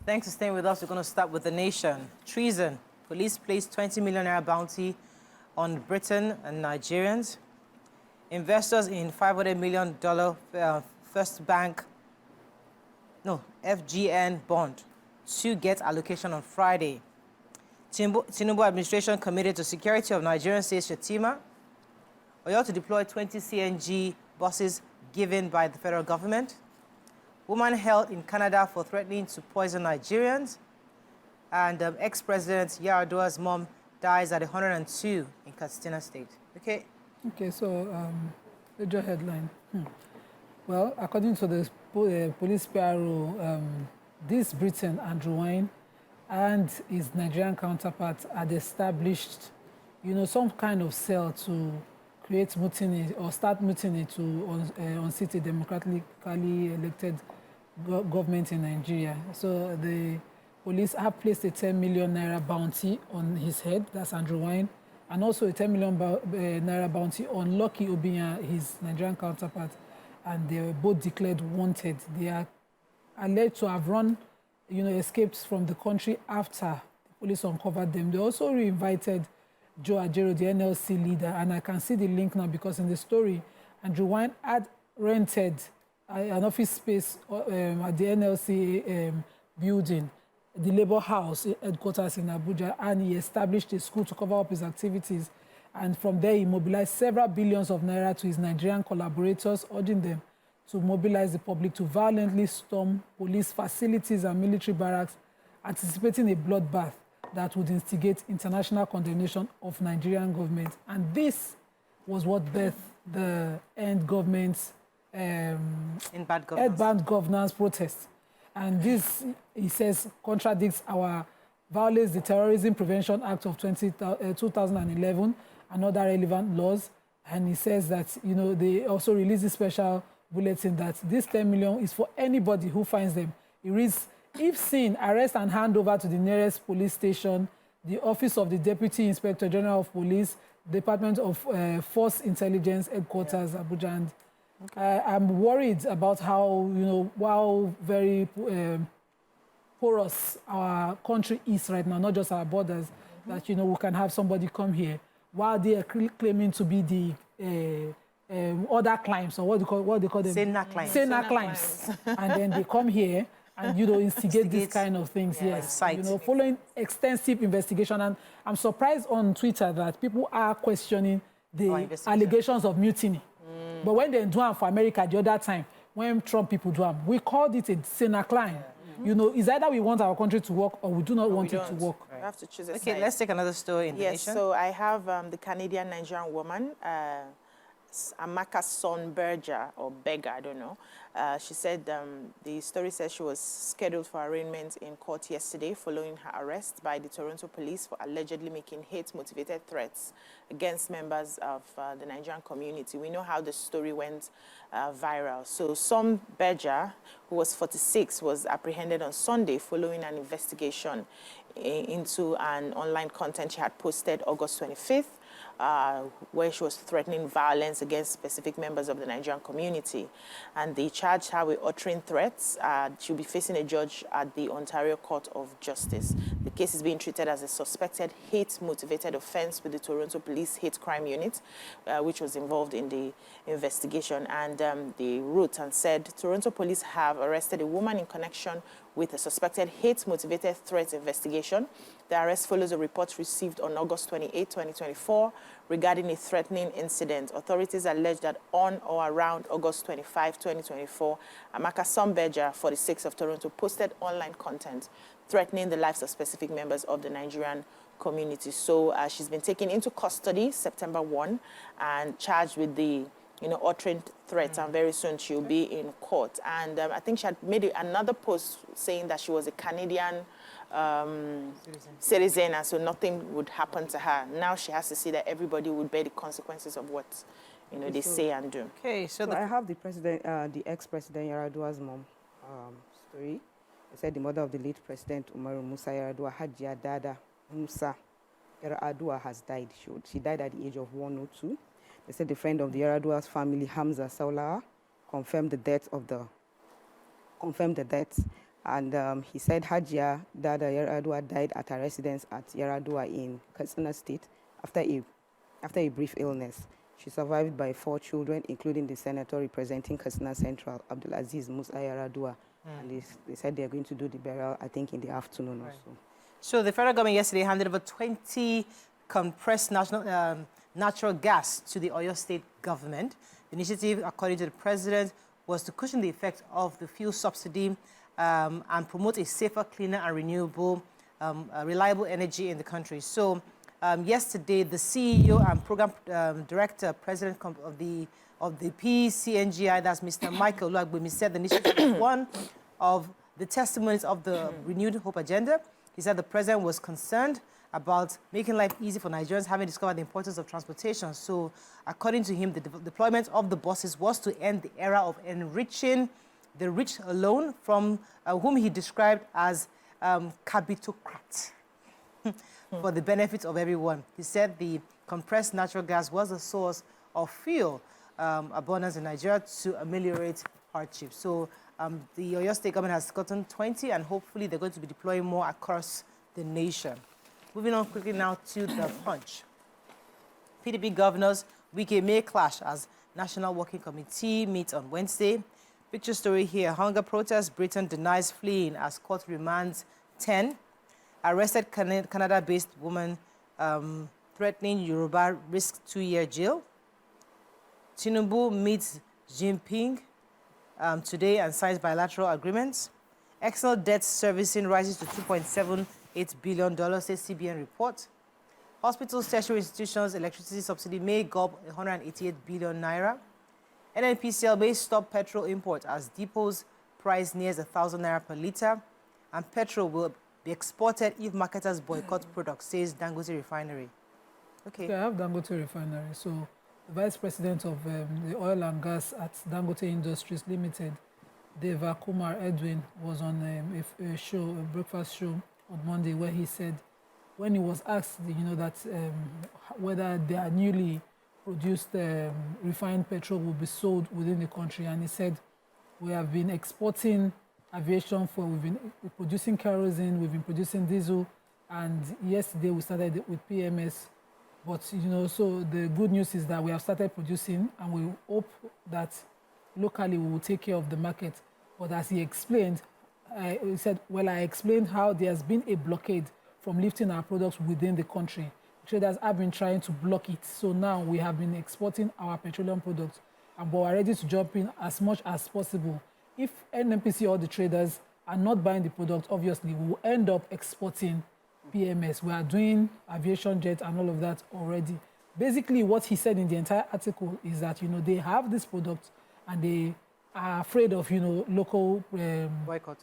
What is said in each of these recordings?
Thanks for staying with us. We're going to start with the nation. Treason. Police placed 20 million naira bounty on Briton and Nigerians. Investors in $500 million First Bank, FGN bond to get allocation on Friday. Tinubu administration committed to security of Nigerian says Shetima. Oyo to deploy 20 CNG buses given by the federal government. Woman held in Canada for threatening to poison Nigerians. And ex-president Yar'Adua's mom dies at 102 in Katsina State. Okay. Okay, so major headline. Well, according to the police PRO, this Briton, Andrew Wynne, and his Nigerian counterpart had established, some kind of cell to create mutiny or start mutiny to unseat a democratically elected government in Nigeria. So the police have placed a 10 million naira bounty on his head, that's Andrew Wynne, and also a 10 million naira bounty on Lucky Obiyan, his Nigerian counterpart, and they were both declared wanted. They are alleged to have run, escaped from the country after the police uncovered them. They also re-invited Joe Ajero, the NLC leader, and I can see the link now because in the story, Andrew Wynne had rented an office space at the NLC building, the Labour House headquarters in Abuja, and he established a school to cover up his activities. And from there, he mobilized several billions of naira to his Nigerian collaborators, urging them to mobilize the public to violently storm police facilities and military barracks, anticipating a bloodbath that would instigate international condemnation of Nigerian government. And this was what birthed the end bad governance protest. And this, he says, contradicts our violates the Terrorism Prevention Act of 2011 and other relevant laws. And he says that, they also released a special bulletin that this 10 million is for anybody who finds them. It reads, if seen, arrest and hand over to the nearest police station, the Office of the Deputy Inspector General of Police, Department of Force Intelligence Headquarters, Abuja. And I'm worried about how, how very porous our country is right now, not just our borders, that, we can have somebody come here while they are claiming to be the other climbs, or what they call them? Sena climbs. Sena climbs. And then they come here and, instigate these kind of things, yes. Following extensive investigation. And I'm surprised on Twitter that people are questioning the allegations of mutiny. But when they do them for America the other time, when Trump people do them, we called it a Sena climb. It's either we want our country to work or we do not want it to work. Right. We have to choose a side. Let's take another story in the nation. So I have the Canadian-Nigerian woman, Amaka Sonberger, or Beggar, I don't know. She said the story says she was scheduled for arraignment in court yesterday following her arrest by the Toronto police for allegedly making hate-motivated threats against members of the Nigerian community. We know how the story went viral. So Sonberger, who was 46, was apprehended on Sunday following an investigation into an online content she had posted August 25th, where she was threatening violence against specific members of the Nigerian community. And they charged her with uttering threats. She'll be facing a judge at the Ontario Court of Justice. The case is being treated as a suspected hate-motivated offense with the Toronto Police Hate Crime Unit, which was involved in the investigation. And they wrote and said, Toronto police have arrested a woman in connection with a suspected hate-motivated threats investigation. The arrest follows a report received on August 28, 2024, regarding a threatening incident. Authorities allege that on or around August 25, 2024, Amaka Sonberger, 46 of Toronto, posted online content threatening the lives of specific members of the Nigerian community. So she's been taken into custody September 1 and charged with the uttering threats, and very soon she'll be in court. And I think she had made another post saying that she was a Canadian citizen, and so nothing would happen to her. Now she has to see that everybody would bear the consequences of what they say and do. Okay, so I have the ex-president Yar'Adua's mom story. They said the mother of the late President Umaru Musa Yar'Adua, Hajia Dada Musa Yar'Adua, has died. She died at the age of 102. They said the friend of the Yar'Adua's family, Hamza Saulaha, confirmed the death. And he said Hajia Dada Yaradua died at her residence at Yaradua in Katsina State after a brief illness. She survived by 4 children, including the senator representing Katsina Central, Abdulaziz Musa Yaradua. And they said they're going to do the burial, I think, in the afternoon or so. So the federal government yesterday handed over 20 compressed natural gas to the Oyo State government. The initiative, according to the president, was to cushion the effect of the fuel subsidy and promote a safer, cleaner, and renewable, reliable energy in the country. So yesterday, the CEO and program director, president of the PCNGI, that's Mr. Michael Oluwagbemi, said the initiative was one of the testimonies of the renewed hope agenda. He said the president was concerned about making life easy for Nigerians, having discovered the importance of transportation. So, according to him, the deployment of the buses was to end the era of enriching the rich alone, from whom he described as cabitocrats, for the benefit of everyone. He said the compressed natural gas was a source of fuel abundance in Nigeria to ameliorate hardship. So, the Oyo State government has gotten 20, and hopefully they're going to be deploying more across the nation. Moving on quickly now to the Punch. PDP governors Wike may clash as National Working Committee meets on Wednesday. Picture story here. Hunger protest. Briton denies fleeing as court remands 10. Arrested Canada-based woman threatening Yoruba risks 2-year jail. Tinubu meets Jinping today and signs bilateral agreements. External debt servicing rises to $2.78 billion, says CBN report. Hospitals, tertiary institutions, electricity subsidy may gulp 188 billion naira. NNPCL may stop petrol import as depots price nears 1,000 naira per litre. And petrol will be exported if marketers boycott products, says Dangote Refinery. Okay, I have Dangote Refinery. So the vice president of the oil and gas at Dangote Industries Limited, Deva Kumar Edwin, was on a show, a breakfast show on Monday, where he said, when he was asked, that whether their newly produced refined petrol will be sold within the country, and he said, we have been exporting aviation fuel, we've been producing kerosene, we've been producing diesel, and yesterday we started with PMS. But, so the good news is that we have started producing, and we hope that locally we will take care of the market. But as he explained, he said, well, I explained how there has been a blockade from lifting our products within the country. Traders have been trying to block it. So now we have been exporting our petroleum products, but we're ready to jump in as much as possible. If NNPC or the traders are not buying the product, obviously we will end up exporting PMS. We are doing aviation jets and all of that already. Basically, what he said in the entire article is that, they have this product and they are afraid of, local boycott.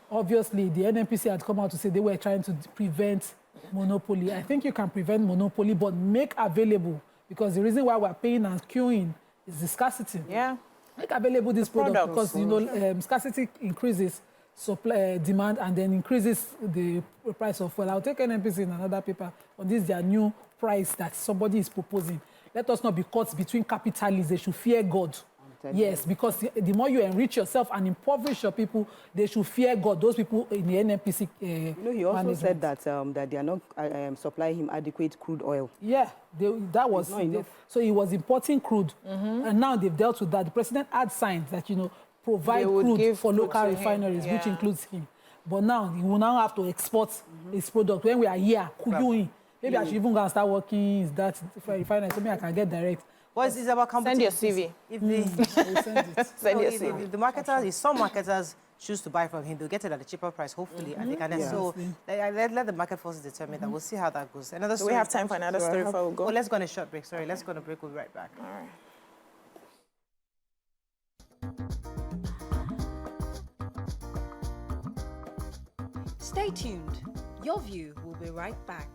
Obviously, the NNPC had come out to say they were trying to prevent monopoly. I think you can prevent monopoly, but make available, because the reason why we're paying and queuing is the scarcity. Yeah. Make available this product because, scarcity increases supply, demand, and then increases the price of fuel. I'll take NNPC in another paper on this, their new price that somebody is proposing. Let us not be caught between capitalists. They should fear God. Yes, because the more you enrich yourself and impoverish your people, they should fear God. Those people in the NNPC. He also said that that they are not supplying him adequate crude oil. Yeah, that was not enough. So he was importing crude, and now they've dealt with that. The president had signed that provide crude for local refineries, which includes him. But now he will now have to export his product when we are here. Maybe I should even go and start working. Is that refinery? So maybe I can get direct. Well, it's about competition. Send your CV. If the marketers, if some marketers choose to buy from him, they'll get it at a cheaper price, hopefully. And they can so let the market forces determine that. We'll see how that goes. Another story. Do we have time for another story before we go? Oh, let's go on a short break. Sorry, let's go on a break. We'll be right back. All right. Stay tuned. Your View will be right back.